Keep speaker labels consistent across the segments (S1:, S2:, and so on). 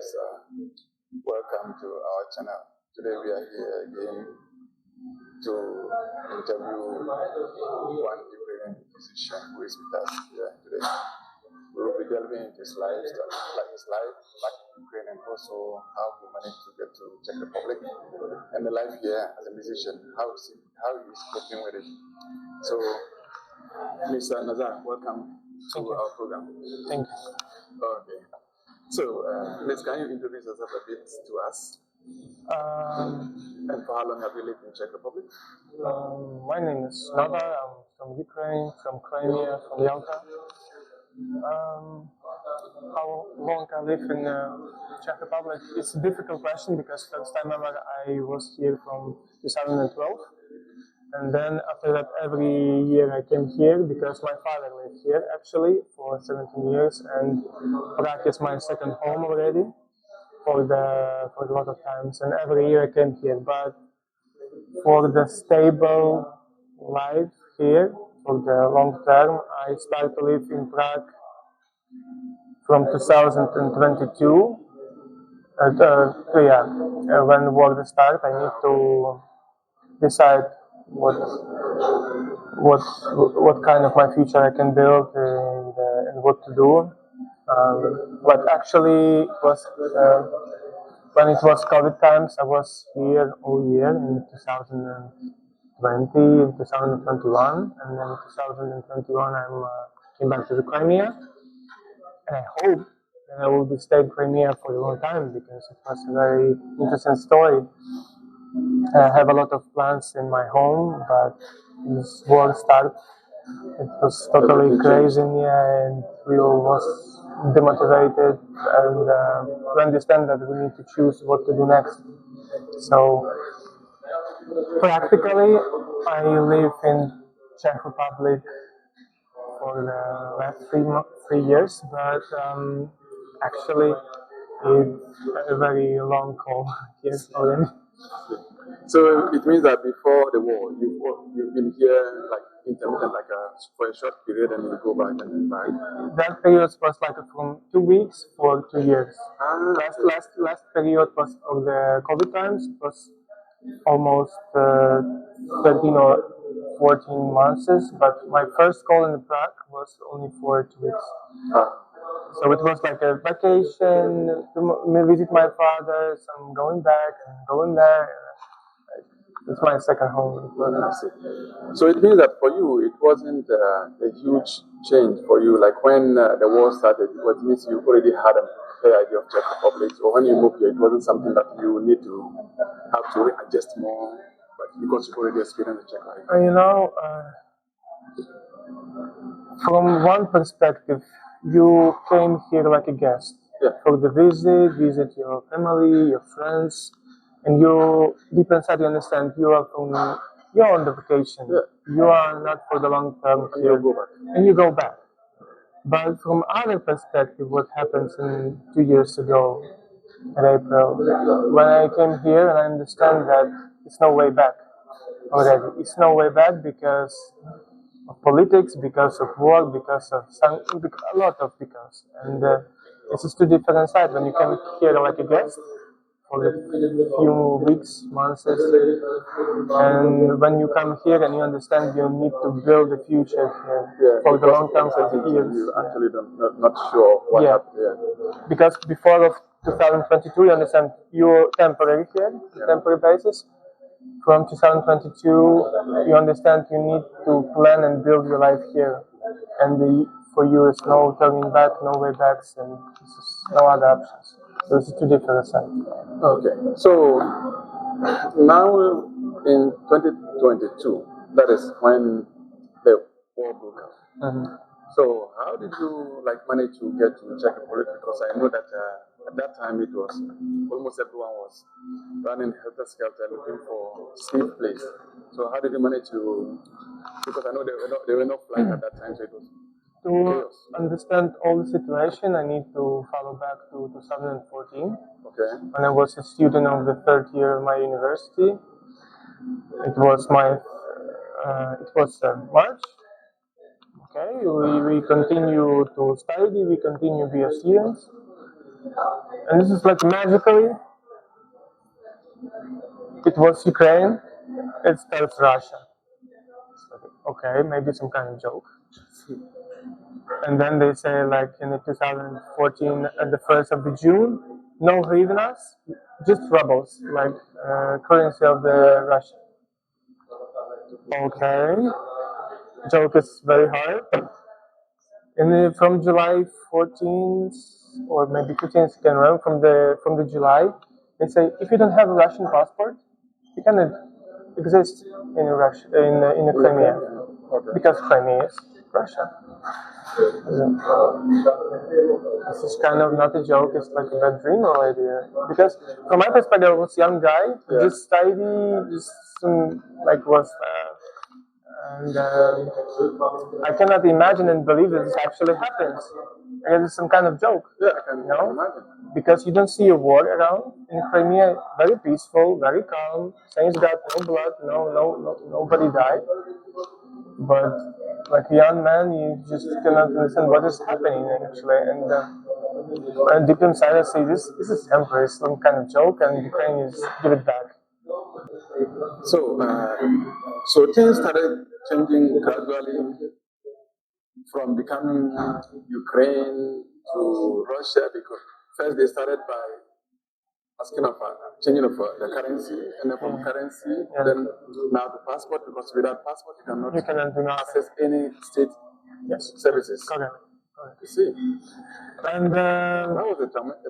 S1: viewers, welcome to our channel. Today we are here again to interview one Ukrainian musician who is with us here today. We will be delving into his life back in Ukraine, and also how he managed to get to Czech Republic and the life here as a musician, how he is coping with it. So, Mr. Nazar, welcome to our program.
S2: Thank you.
S1: Okay. So, please, can you introduce yourself a bit to us? And for how long have you lived in Czech Republic?
S2: My name is Nazar. I'm from Ukraine, from Crimea, from Yalta. How long I live in Czech Republic? It's a difficult question because first time ever I was here from 2012. And then after that, every year I came here because my father lived here actually for 17 years, and Prague is my second home already for a lot of times. And every year I came here, but for the stable life here, for the long term, I started to live in Prague from 2022. When war started, I need to decide what kind of my future I can build and what to do. But actually, it was when it was COVID times. I was here all year in 2020, in 2021, and then in 2021 I came back to the Crimea, and I hope that I will be staying in Crimea for a long time because it was a very interesting story. I have a lot of plans in my home, but this war started. It was totally crazy, and we all was demotivated, and we understand that we need to choose what to do next. So practically, I live in Czech Republic for the last 3 years, but actually it's a very long call here already.
S1: So it means that before the war, you've been here like intermittent, for a short period, and you go back and then back.
S2: That period was like from 2 weeks for 2 years. Last period was of the COVID times. It was almost 13 or 14 months. But my first call in Prague was only for 2 weeks. So it was like a vacation to visit my father. So I'm going back and going there. It's my second home.
S1: So it means that for you, it wasn't a huge change for you. Like when the war started, it means you already had a clear idea of Czech Republic. So when you moved here, it wasn't something that you need to have to readjust more, but because you already experienced the Czech life.
S2: From one perspective, you came here like a guest for the visit your family, your friends. And you, deep inside, you understand you're on the vacation. Yeah. You are not for the long term here. And you go back. But from other perspective, what happens 2 years ago in April, when I came here and I understand that it's no way back already. It's no way back because of politics, because of war, because of a lot of because. And it's just two different sides. When you come here like a guest, for a few weeks, months, and when you come here and you understand you need to build a future here for the long term, for the years.
S1: You actually not sure what happened here.
S2: Because before of 2022, you understand you're temporary here, temporary basis. From 2022, you understand you need to plan and build your life here, and for you it's no turning back, no way backs, and no other options. So it's two different sides.
S1: Okay, so now in 2022, that is when the war broke out.
S2: Mm-hmm.
S1: So how did you manage to get to Czech Republic? Because I know that at that time it was almost everyone was running helter-skelter looking for a safe place. So how did you manage to? Because I know there were no flights at that time, so it was.
S2: To understand all the situation, I need to follow back to 2014.
S1: Okay.
S2: When I was a student of the third year of my university. It was March. Okay, we continue to study, we continue to be students. And this is like magically, it was Ukraine, it starts Russia. It's like, okay, maybe some kind of joke. And then they say like in the 2014 at the 1st of the June, no hryvnias, just rubles, like currency of the Russia. Okay, joke is very hard. And from July 14th or maybe 15th, you can remember from the July, they say if you don't have a Russian passport, you cannot exist in Russia in the Crimea because Crimea is Russia. This is kind of not a joke, it's like a bad dream already. Because from my perspective, I was a young guy, just study, just like was, and I cannot imagine and believe that this actually happens. It is some kind of joke, you know? Because you don't see a war around in Crimea, very peaceful, very calm. Thanks God, no blood, nobody died. But like a young man, you just cannot understand what is happening actually. And deep inside, I say this is temporary, some kind of joke, and Ukraine is give it back.
S1: So things started changing gradually from becoming Ukraine to Russia, because first they started by asking of changing of the currency, and then from currency, then now the passport, because without passport you cannot access any state services.
S2: Correct.
S1: You see,
S2: And
S1: that was a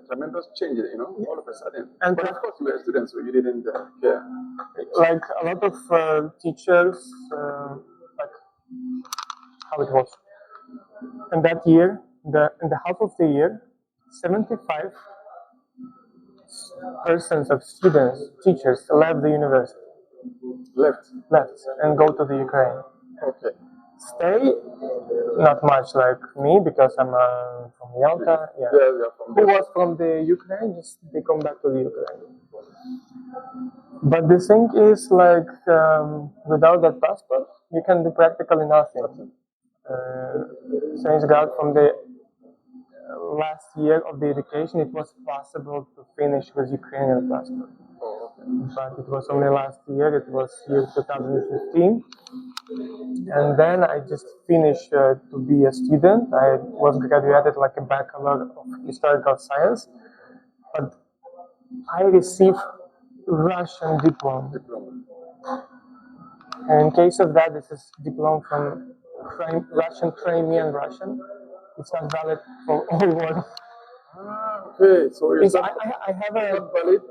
S1: tremendous change, all of a sudden. But of course, you were students, so you didn't care.
S2: Like a lot of teachers, like how it was. And that year, in the half of the year, 75% of students, teachers left the university. Left, and go to the Ukraine.
S1: Okay.
S2: Stay, not much like me because I'm from Yalta. Yeah. Who was from the Ukraine? Just they come back to the Ukraine. But the thing is, like, without that passport, you can do practically nothing. Thanks God, from the last year of the education, it was possible to finish with Ukrainian passport. But it was only last year, it was year 2015. And then I just finished to be a student. I was graduated like a bachelor of historical science. But I received Russian diploma. And in case of that, this is diploma from Russian, Crimean Russian. It's not valid for all world.
S1: Okay, so
S2: I have a
S1: not valid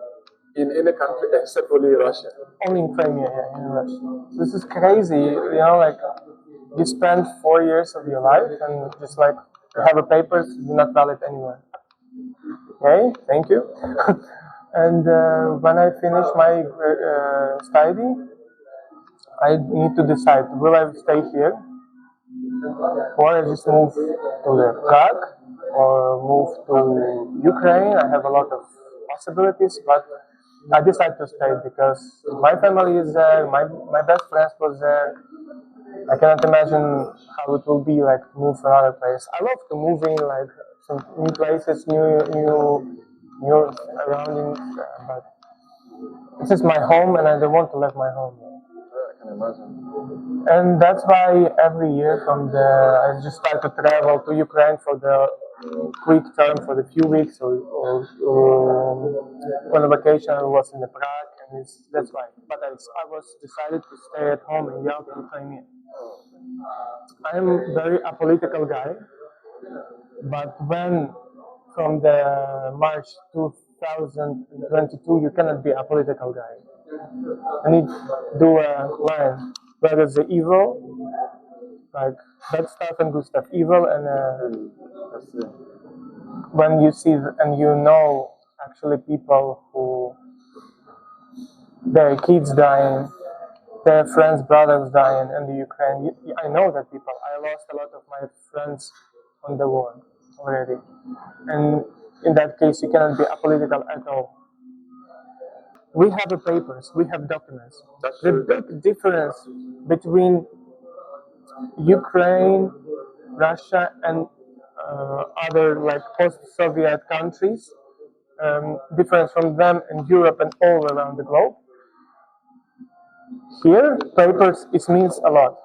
S1: in any country except only Russia.
S2: Only in Crimea, yeah, in Russia. This is crazy, like you spend 4 years of your life and just like you have a paper, it's not valid anywhere. Okay, thank you. And when I finish my study, I need to decide, will I stay here or I just move to the Prague or move to Ukraine. I have a lot of possibilities, but I decided to stay because my family is there, my best friends was there. I cannot imagine how it will be like to move to another place. I love to move in like some new places, new surroundings, but this is my home and I don't want to leave my home.
S1: I can imagine.
S2: And that's why every year I just start to travel to Ukraine for the quick term, for the few weeks, or on a vacation I was in the Prague, and that's why. But I was decided to stay at home in Yalta, Crimea. I'm a very apolitical guy, but when from the March 2022 you cannot be a political guy. I need to do a line where there's the evil, like bad stuff and good stuff, evil, and when you see and you know actually people who their kids dying, their friends, brothers dying in the Ukraine. I know that people. I lost a lot of my friends on the war already, and in that case, you cannot be apolitical at all. We have the papers, we have documents. The big difference between Ukraine, Russia, and other like post-Soviet countries difference from them in Europe and all around the globe. Here, papers, it means a lot.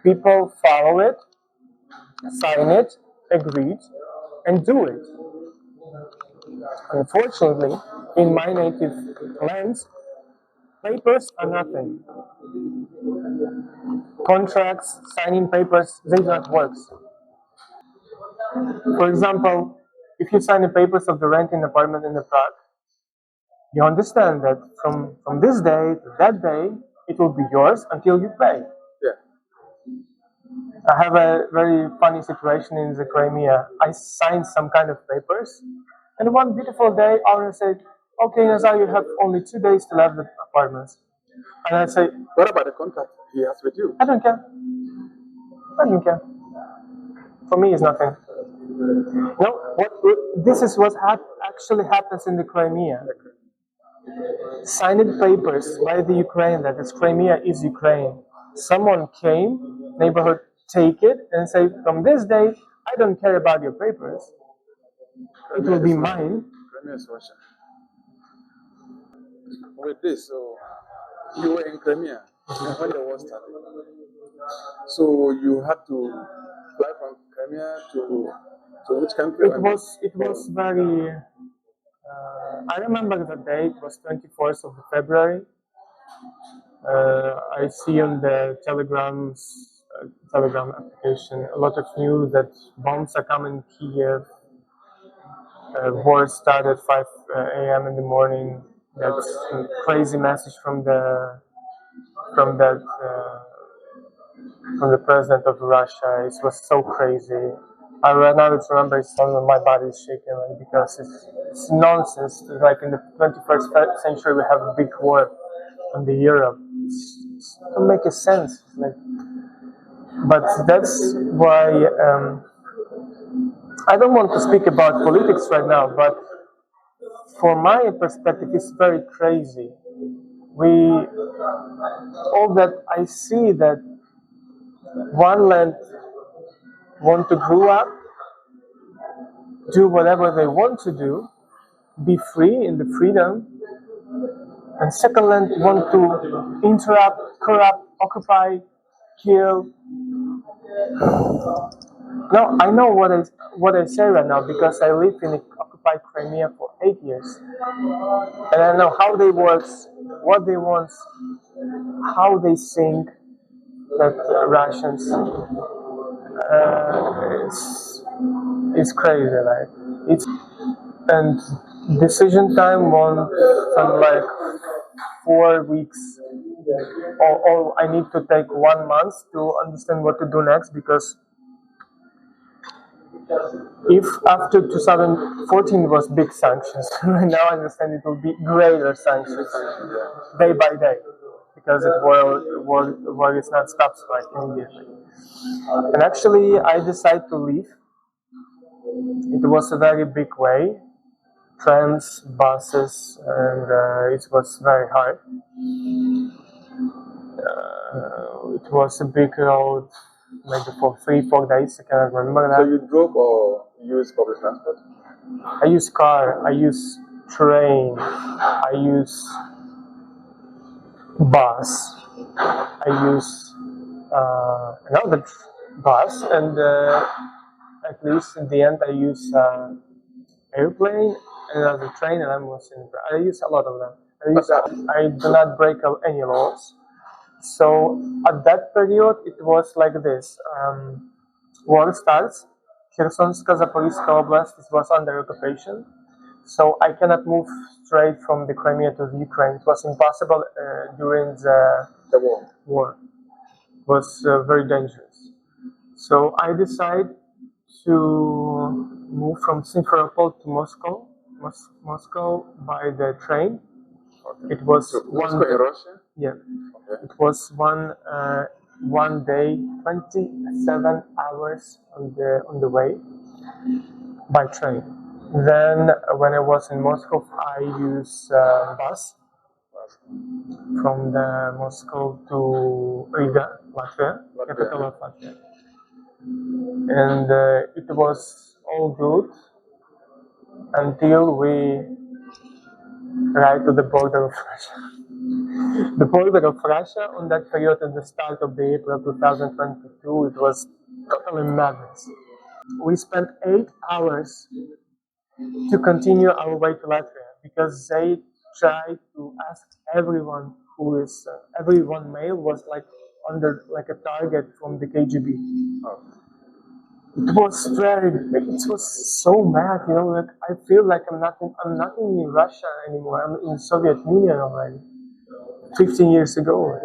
S2: People follow it, sign it, agree, and do it. Unfortunately, in my native lands, papers are nothing. Contracts, signing papers, they do not work. For example, if you sign the papers of the renting apartment in the Prague, you understand that from this day to that day, it will be yours until you pay.
S1: Yeah.
S2: I have a very funny situation in the Crimea. I signed some kind of papers, and one beautiful day, owner said, "Okay, Nazar, you have only 2 days to leave the apartments." And I say,
S1: What about the contract he has with you?
S2: "I don't care. I don't care. For me, it's nothing." No, this is what actually happens in the Crimea. Signed papers by the Ukraine that this Crimea is Ukraine. Someone came, neighborhood, take it, and say, from this day, I don't care about your papers. It will be mine.
S1: Crimea is Russia. With this, so you were in Crimea when the war started. So you had to fly from Crimea to which country?
S2: It was very. I remember the day. It was 24th of February. I see on the Telegram application a lot of news that bombs are coming Kiev. War started 5 a.m. in the morning. That's a crazy message from the president of Russia. It was so crazy. I right now remember it's on my body is shaking like, because it's nonsense. Like in the 21st century, we have a big war on the Europe. It doesn't make a sense. Like, but that's why I don't want to speak about politics right now. But from my perspective, it's very crazy. All that I see that one land want to grow up, do whatever they want to do, be free in the freedom, and second land want to interrupt, corrupt, occupy, kill. No, I know what I say right now because I lived in occupied Crimea for 8 years, and I know how they work, what they want, how they think that Russians. It's crazy, like and decision time won some like 4 weeks. Or I need to take 1 month to understand what to do next because if after 2014 was big sanctions, right now I understand it will be greater sanctions day by day because it war is not stops like immediately. And actually, I decided to leave. It was a very big way, trams, buses, and it was very hard. It was a big road, maybe for 3-4 days. I cannot remember that.
S1: So you drove or used public transport?
S2: I use car. I use train. I use bus. I use another bus, and at least in the end, I use airplane and another train, and I use a lot of them. I do not break any laws. So at that period, it was like this. War starts. Khersonska, Zaporizhzhia Oblast was under occupation. So I cannot move straight from the Crimea to the Ukraine. It was impossible during the war. It was very dangerous. So I decided to move from Simferopol to Moscow by the train. It was
S1: Moscow in Russia?
S2: Yeah. Okay. It was one day, 27 hours on the way by train. Then when I was in Moscow, I used bus from the Moscow to Riga, Latvia, capital of Latvia. And it was all good. until we arrived to the border of Russia. The border of Russia on that period, at the start of the April 2022, it was totally madness. We spent 8 hours to continue our way to Latvia because they tried to ask everyone who is everyone male was like under like a target from the KGB. It was so mad, you know. Like I feel like I'm not in Russia anymore. I'm in Soviet Union already. 15 years ago,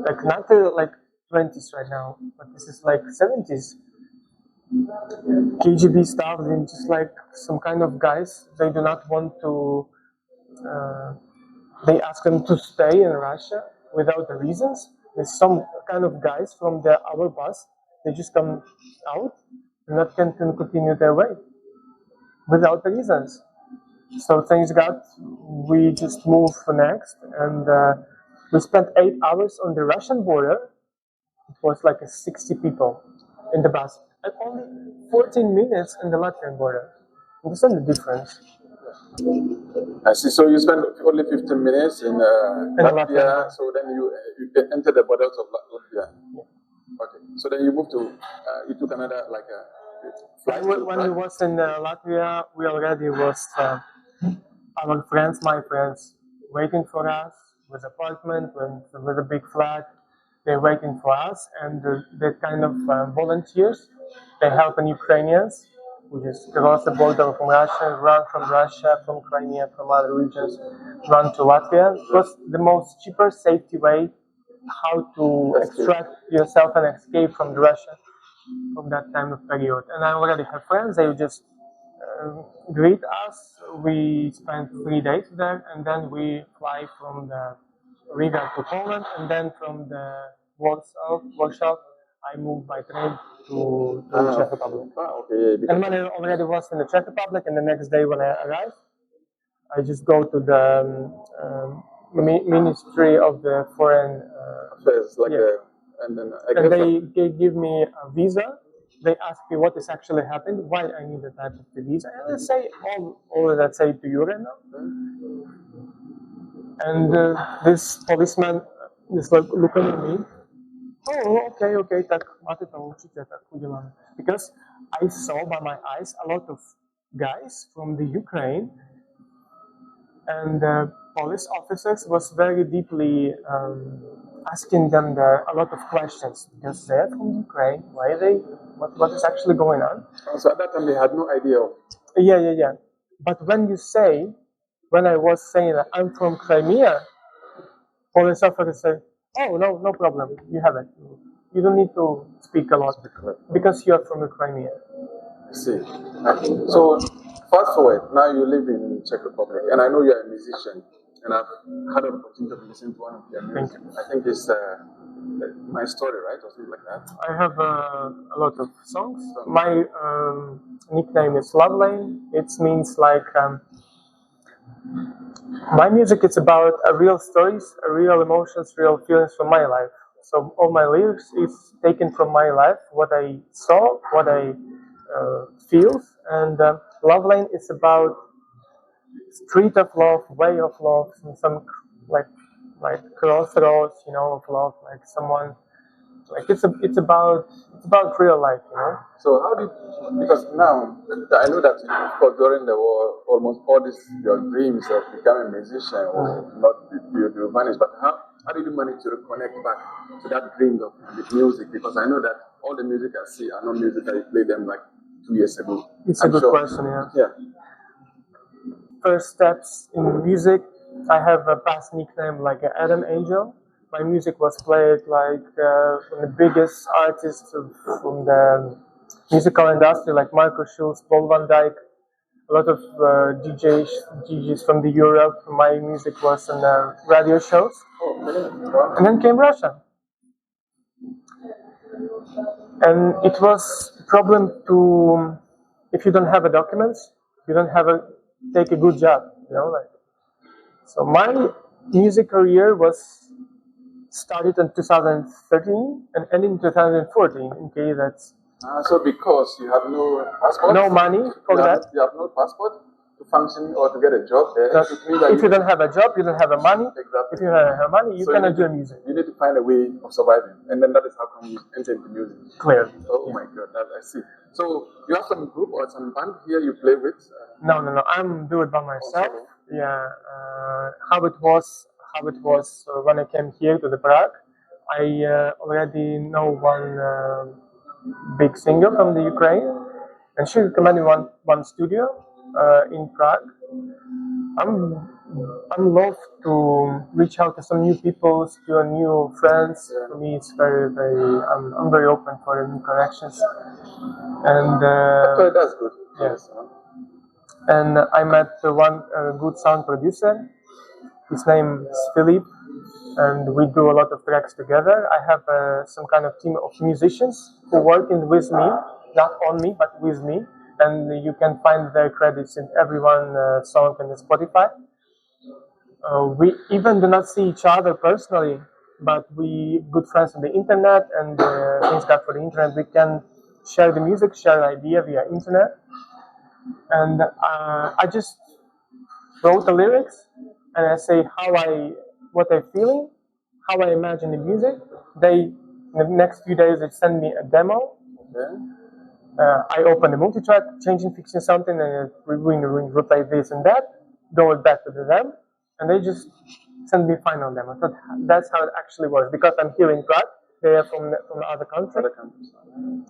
S2: like not the like 20s right now, but this is like 70s. KGB staff and just like some kind of guys. They do not want to. They ask them to stay in Russia without the reasons. There's some kind of guys from our bus. They just come out and not can continue their way without the reasons. So things got. We just moved next, and we spent 8 hours on the Russian border. It was like 60 people in the bus, and only 14 minutes in the Latvian border. Understand the difference?
S1: I see. So you spent only 15 minutes in Latvia. So then you enter the borders of Latvia. Yeah. Okay. So then you moved to you took another like a flight.
S2: When we was in Latvia, we already was our friends, my friends, waiting for us with apartment with a big flat. They're waiting for us, and they're kind of volunteers. They help Ukrainians who just cross the border from Russia, run from Russia, from Crimea, from other regions, run to Latvia. It was the most cheaper, safety way how to extract yourself and escape from Russia from that time of period. And I already have friends. They just greet us. We spent 3 days there, and then we fly from the Riga to Poland, and then from the Warsaw, I moved by train to Czech Republic.
S1: Okay.
S2: And when I already was in the Czech Republic, and the next day when I arrived, I just go to the Ministry of the Foreign
S1: Affairs, like and then
S2: they give me a visa. They ask me what is actually happened, why I need that type of visa, and I say all that say to you right now. And this policeman is like looking at me. Oh, okay, tak máte to určitě, tak uděláme. Because I saw by my eyes a lot of guys from the Ukraine, and police officers was very deeply asking them a lot of questions because they're from Ukraine. Why they? What is actually going on?
S1: So at that time they had no idea.
S2: Yeah. But when I was saying that I'm from Crimea, police officers say, "Oh, no problem. You have it. You don't need to speak a lot because you are from Crimea."
S1: I see. So fast forward. Now you live in Czech Republic, and I know you are a musician, and I've had an opportunity to listen to one of your music. I think it's My Story, right, or something like that.
S2: I have a lot of songs. My nickname is Love Lane. It means like. My music is about real stories, real emotions, real feelings from my life. So all my lyrics is taken from my life, what I saw, what I feel, and Love Lane is about street of love, way of love, some like crossroads, of love, like someone. Like it's about real life,
S1: So how do you, because now I know that of course during the war almost all your dreams of becoming a musician will not be vanished, but how did you manage to reconnect back to that dream of music? Because I know that all the music I see are not music that you played them like 2 years ago.
S2: It's a good question, yeah. First steps in music, I have a past nickname like Adam Angel. My music was played like from the biggest artists from the musical industry, like Marco Schulz, Paul van Dyk, a lot of DJs from the Europe. My music was on the radio shows. And then came Russia. And it was a problem to, if you don't have a documents, you don't take a good job, So my music career was started in 2013 and ended in 2014. Okay, that's.
S1: So because you have no passport?
S2: No money for that?
S1: You have no passport to function or to get a job there.
S2: If you don't have a job, you don't have a money.
S1: Exactly.
S2: If you don't have money, you cannot do music.
S1: You need to find a way of surviving, and then that is how come you enter into music.
S2: Clearly.
S1: Oh my God, I see. So you have some group or some band here you play with?
S2: No. I'm doing it by myself.
S1: Also.
S2: Yeah. How it was when I came here to the Prague. I already know one big singer from the Ukraine, and she recommended one studio in Prague. I'm love to reach out to some new people, to new friends. For me, it's very. I'm very open for new connections, and
S1: Okay, that's good.
S2: yes. And I met one good sound producer. His name is Philip, and we do a lot of tracks together. I have some kind of team of musicians who working with me, not on me, but with me. And you can find their credits in everyone song on Spotify. We even do not see each other personally, but we good friends on the internet, and thanks God for the internet, we can share the music, share idea via internet. And I just wrote the lyrics, and I say what I'm feeling, how I imagine the music. In the next few days, they send me a demo.
S1: Okay.
S2: I open the multi-track, changing, fixing something, and we replay this and that, go back to them, and they just send me final demo. So that's how it actually works. Because I'm here in Prague, they are from the other country.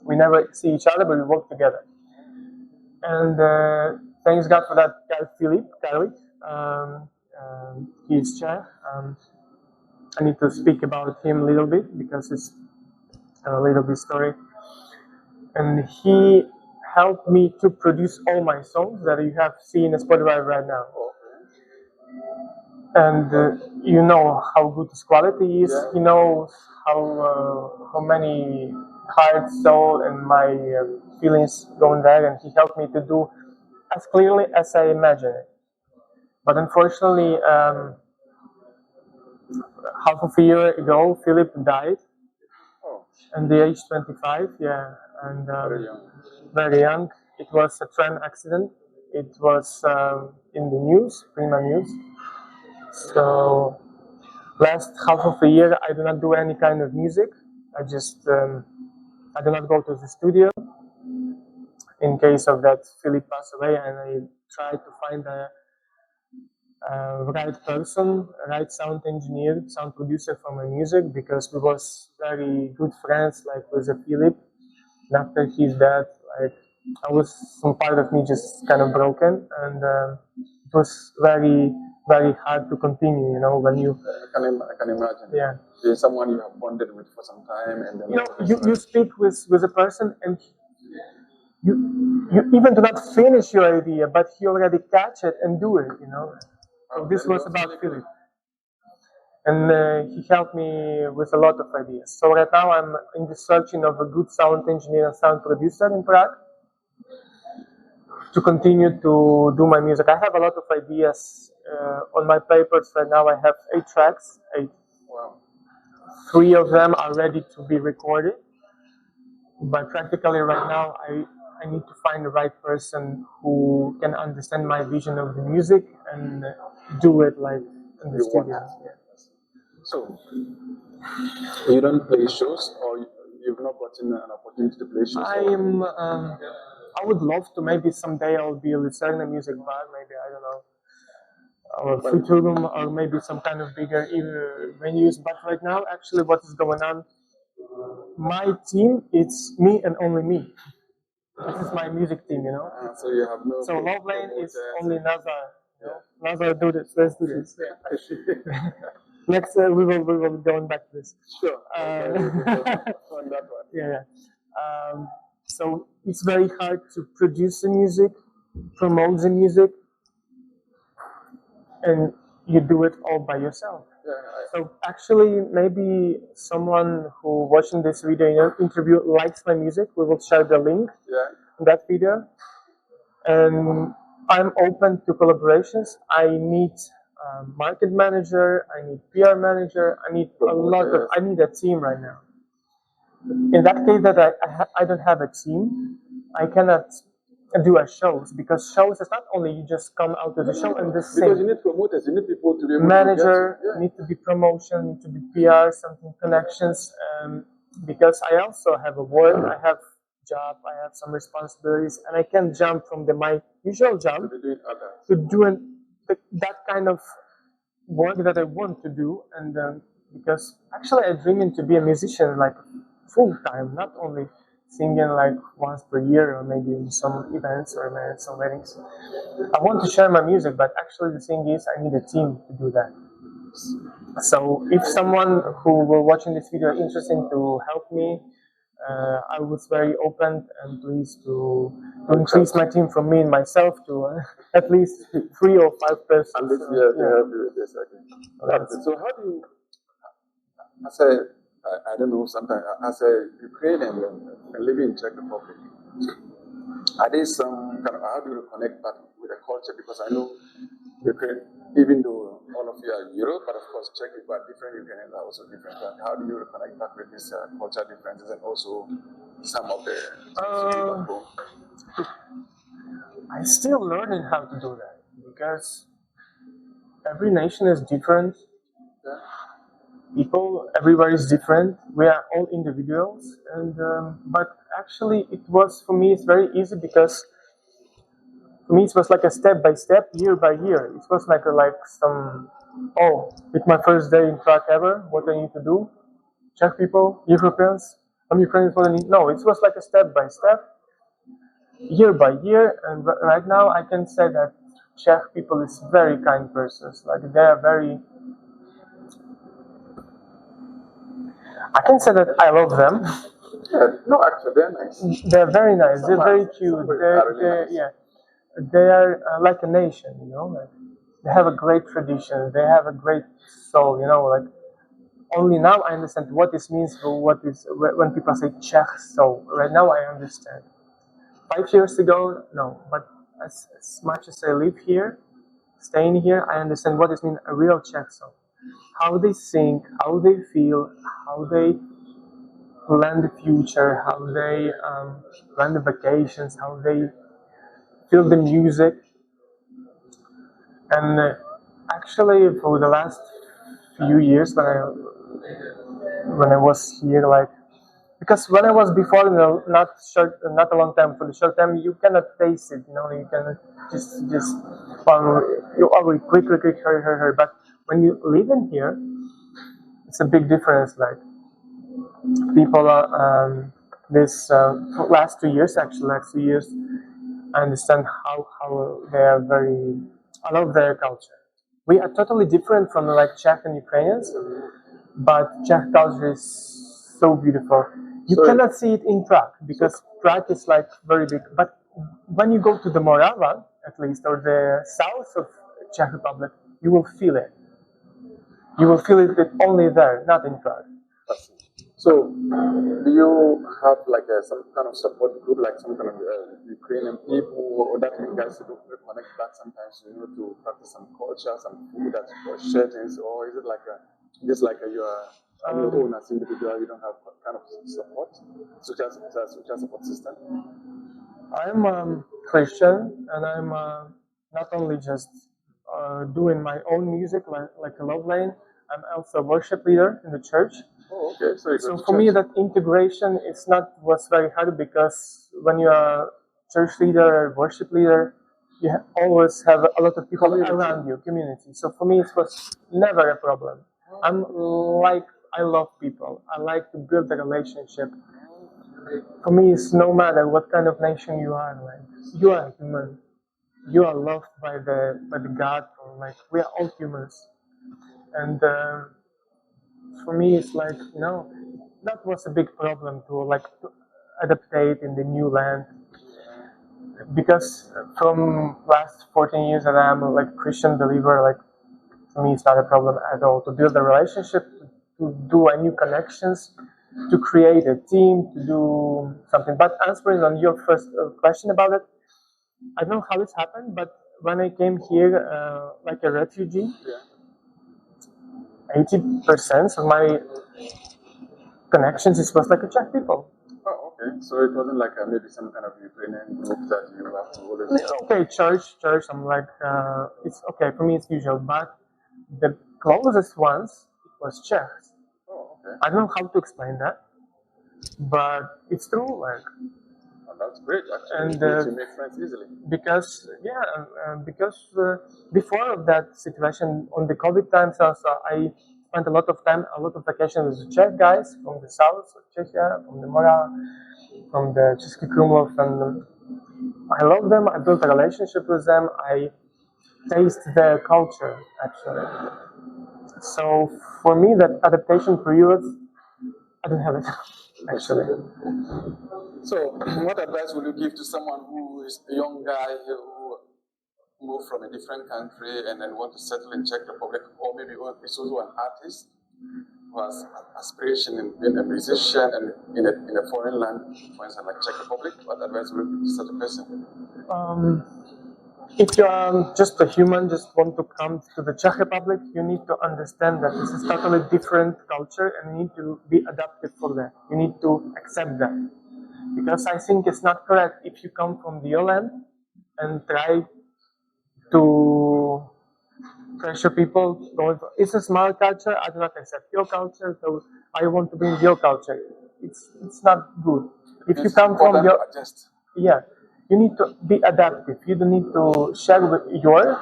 S2: We never see each other, but we work together. And thanks God for that guy, Philip. He's Czech. I need to speak about him a little bit because it's a little bit story. And he helped me to produce all my songs that you have seen on Spotify right now. And you know how good his quality is. He knows how many heart, soul, and my feelings going there, and he helped me to do as clearly as I imagine it. But unfortunately, half of a year ago, Philip died, at the age 25. Yeah, and very young. It was a train accident. It was in the news, Crimea news. So last half of a year, I do not do any kind of music. I just I do not go to the studio. In case of that, Philip passed away, and I tried to find a right person, right sound engineer, sound producer for my music, because we was very good friends, like with Philip. And after his death, like some part of me just kind of broken, and it was very, very hard to continue. You know, when you
S1: I can imagine.
S2: Yeah.
S1: There's someone you have bonded with for some time, and then
S2: you speak with a person, and you even do not finish your idea, but he already catch it and do it. You know. So this was about Philip, and he helped me with a lot of ideas. So right now I'm in the searching of a good sound engineer and sound producer in Prague to continue to do my music. I have a lot of ideas on my papers right now. I have 8 tracks. 8.
S1: Wow.
S2: 3 of them are ready to be recorded, but practically right now I need to find the right person who can understand my vision of the music and do it like in the studio. Yeah.
S1: So, you don't play shows, or you've not gotten an opportunity to play shows?
S2: I would love to. Maybe someday I'll be listening a music bar. Maybe, I don't know, or Futurum, or maybe some kind of bigger venues. But right now, actually, what is going on? My team, it's me and only me. This is my music team, you know.
S1: So you have no.
S2: So Love Lane is only Nazar. You know? Nazar, do this. Let's do this.
S1: Yeah, I see.
S2: Next, we will going back to this.
S1: Sure. On that one.
S2: Yeah. So it's very hard to produce the music, promote the music, and you do it all by yourself.
S1: Yeah,
S2: So actually, maybe someone who watching this video interview likes my music. We will share the link in that video, and I'm open to collaborations. I need a market manager. I need PR manager. I need I need a team right now. In that case, that I don't have a team, I cannot do a shows, because shows is not only you just come out to the show and just sing.
S1: Because you need promoters, you need people to be able
S2: Manager,
S1: to get you.
S2: need to be promotion, need to be PR, something connections. Because I also have a work, I have job, I have some responsibilities, and I can jump from my usual job to doing that kind of work that I want to do. And because actually I dream to be a musician like full time, not only singing like once per year or maybe in some events or some weddings. I want to share my music, but actually the thing is I need a team to do that. So if someone who were watching this video is interested to help me, I was very open and pleased to increase my team from me and myself to at least 3 or 5 persons.
S1: At least, yeah, to help you with this. Okay. So how do you, I don't know, sometimes as a Ukrainian living in Czech Republic, are there some kind of, how do you connect that with the culture? Because I know Ukraine, even though all of you are in Europe, but of course Czech people are different, Ukrainians are also different. How do you connect back with these cultural differences and also some of the people at home?
S2: I'm still learning how to do that because every nation is different.
S1: Yeah.
S2: People, everybody is different. We are all individuals, and but actually, it was for me. It's very easy because for me it was like a step by step, year by year. It was like some. Oh, it's my first day in Prague ever. What I need to do? Czech people, Europeans, Ukrainians. What I need? No, it was like a step by step, year by year, and right now I can say that Czech people is very kind persons. Like they are very. I can say that I love them.
S1: No, actually, they're nice.
S2: They're very nice. They're very cute. They are like a nation, you know. Like they have a great tradition. They have a great soul, you know. Like only now I understand what this means. What is when people say Czech soul. Right now I understand. 5 years ago, no. But as much as I live here, staying here, I understand what it means a real Czech soul. How they think, how they feel, how they plan the future, how they plan the vacations, how they feel the music. And actually, for the last few years, when I was here, like because when I was before, you know, not a long time. For the short time, you cannot taste it. You know, you cannot just you always quick, hurry. But when you live in here, it's a big difference. Like people are this last 2 years, actually, last 2 years, I understand how they are very. I love their culture. We are totally different from like Czech and Ukrainians, but Czech culture is so beautiful. You cannot see it in Prague because Prague is like very big. But when you go to the Morava, at least, or the south of Czech Republic, you will feel it. You will feel it only there, not in Prague.
S1: So, do you have like some kind of support group, like some kind of Ukrainian people, or that you guys do connect back sometimes, you know, to practice some culture, some food that you share things, or is it like just like you are on your own as individual, you don't have kind of support, social support system?
S2: I'm Christian, and I'm not only just doing my own music like a love lane. I'm also a worship leader in the church.
S1: Oh, okay.
S2: So for me, that integration was very hard because when you are church leader or worship leader, you always have a lot of people around you, community. So for me, it was never a problem. I love people. I like to build a relationship. For me, it's no matter what kind of nation you are. Like you are human. You are loved by the God. Or like we are all humans. And for me, it's like that was a big problem to adaptate in the new land. Because from last 14 years that I'm like a Christian believer, like for me, it's not a problem at all to build a relationship, to do a new connections, to create a team, to do something. But answering on your first question about it, I don't know how it's happened, but when I came here like a refugee, 80% of my connections was like a Czech people.
S1: Oh, Okay, so it wasn't like maybe some kind of Ukrainian group that you have to always.
S2: Okay, church. I'm like, it's okay for me. It's usual, but the closest ones it was Czechs.
S1: Oh, okay.
S2: I don't know how to explain that, but it's true. Like,
S1: Oh, that's great, actually.
S2: And,
S1: You make friends easily.
S2: because before of that situation on the COVID times also I spent a lot of time, a lot of vacations with Czech guys from the south of Czechia, from the Mora, from the Český Krumlov, and I love them. I built a relationship with them. I taste their culture actually. So for me, that adaptation period, I don't have it actually.
S1: So, what advice would you give to someone who is a young guy who moved from a different country and then want to settle in Czech Republic, or maybe is also an artist who has aspiration in being a musician and in a foreign land, for instance, like Czech Republic? What advice would you give to such a person?
S2: If you are just a human, just want to come to the Czech Republic, you need to understand that this is totally different culture and you need to be adaptive for that. You need to accept that. Because I think it's not correct if you come from the land and try to pressure people. It's a small culture, I do not accept your culture, so I want to be in your culture. It's not good. If you come from your... Yeah. You need to be adaptive. You don't need to share with your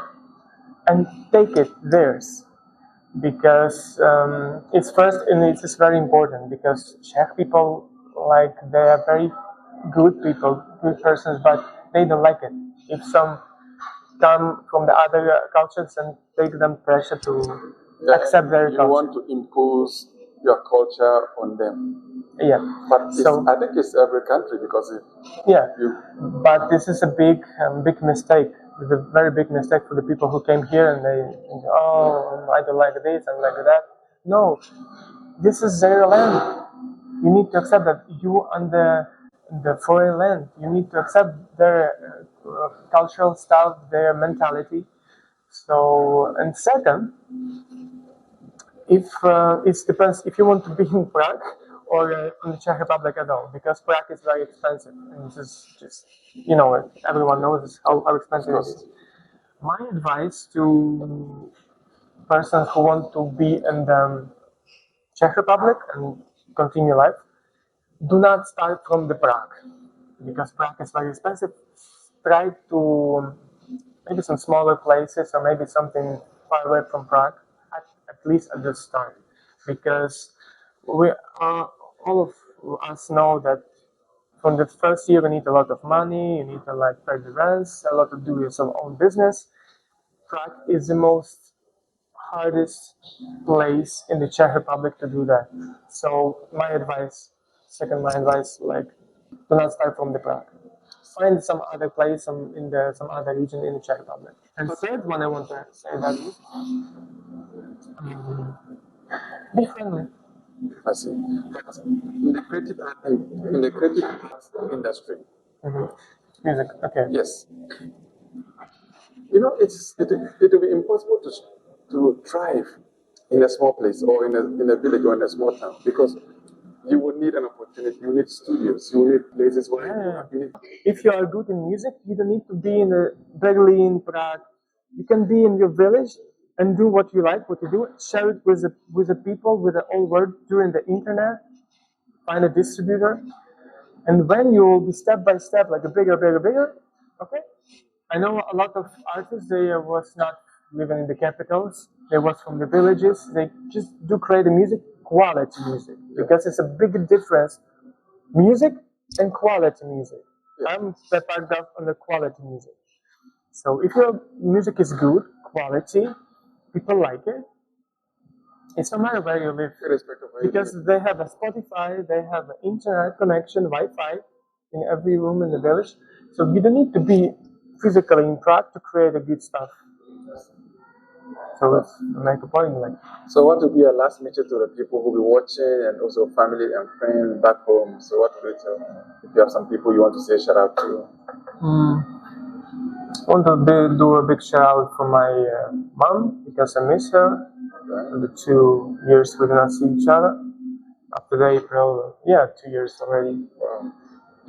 S2: and take it theirs, because it's first and it is very important, because Czech people, like, they are very good people, good persons, but they don't like it if some come from the other cultures and take them pressure to accept their culture.
S1: You want to impose your culture on them.
S2: Yeah,
S1: but so I think it's every country, because
S2: but this is a big mistake. It's a very big mistake for the people who came here and they think, oh, I don't like this, I don't like that. No, this is their land. You need to accept that you on the foreign land. You need to accept their cultural stuff, their mentality. So, and second, if it depends if you want to be in Prague or in the Czech Republic at all, because Prague is very expensive, and this is just, you know, everyone knows how expensive it is. My advice to persons who want to be in the Czech Republic and continue life, do not start from the Prague, because Prague is very expensive. Try to maybe some smaller places, or maybe something far away from Prague, at least at the start, because we are, all of us know that from the first year you need a lot of money, you need to like pay the rents, a lot to do with some own business. Prague is the most hardest place in the Czech Republic to do that. So my advice, like, do not start from the Prague. Find some other place, some other region in the Czech Republic. And third one, I want to say that be friendly.
S1: I see. In the creative arts industry.
S2: Music. Okay.
S1: Yes. You know, it will be impossible to thrive in a small place, or in a village, or in a small town, because you would need an opportunity. You need studios. You need places where
S2: if you are good in music, you don't need to be in Berlin, Prague. You can be in your village and do what you like, what you do. Share it with the people, with the whole world during the internet. Find a distributor, and when you will be step by step, like a bigger. Okay. I know a lot of artists. They was not living in the capitals. They was from the villages. They just do create music, quality music, because it's a big difference, music and quality music. I'm part of on the quality music. So if your music is good, quality, people like it. It's no matter where you live, because they have a Spotify, they have an internet connection, Wi-Fi in every room in the village. So you don't need to be physically in Prague to create a good stuff. So let's make a point. Like.
S1: So what would be your last message to the people who will be watching, and also family and friends back home? So what would you tell? If you have some people you want to say shout out to?
S2: I want to do a big shout out for my mom, because I miss her. The 2 years we did not see each other. After April, 2 years already.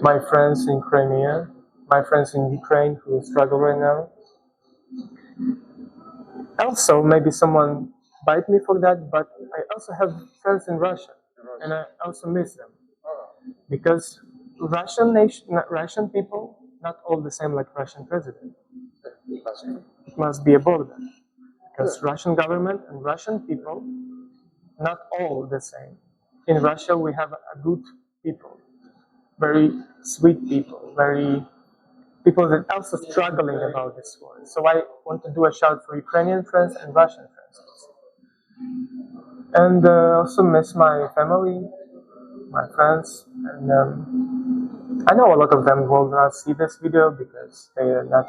S2: my friends in Crimea, my friends in Ukraine who struggle right now. Also, maybe someone bite me for that, but I also have friends in Russia, and I also miss them because Russian people, not all the same like Russian president. It must be a border because Russian government and Russian people, not all the same. In Russia, we have a good people, very sweet people, very people that also struggling about this war. So I want to do a shout for Ukrainian friends and Russian friends. And also miss my family, my friends, and I know a lot of them will not see this video because they are not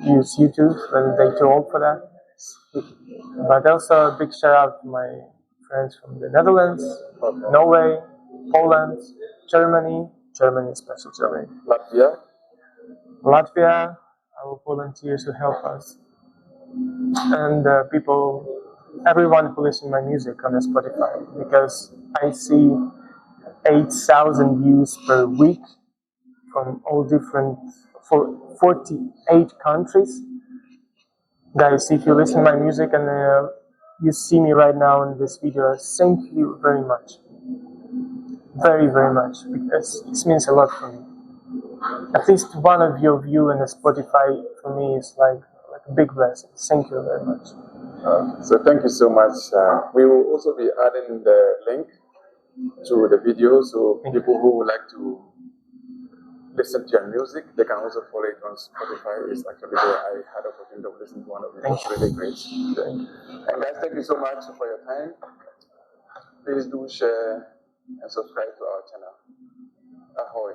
S2: use YouTube and they're too old for that. But also a big shout out to my friends from the Netherlands, Norway, Poland, Germany, especially Germany, Latvia, our volunteers who help us, and people, everyone who listens to my music on Spotify, because I see 8,000 views per week from all different 48 countries. Guys, if you listen to my music and you see me right now in this video, thank you very much. Very, very much, because it means a lot for me. At least one of your view in the Spotify for me is like a big blessing. Thank you very much.
S1: So thank you so much. We will also be adding the link to the video, so people who would like to listen to your music, they can also follow it on Spotify. It's actually there. I had the opportunity of listening to one of it. It's really great. And guys, thank you so much for your time. Please do share and subscribe to our channel. Ahoy.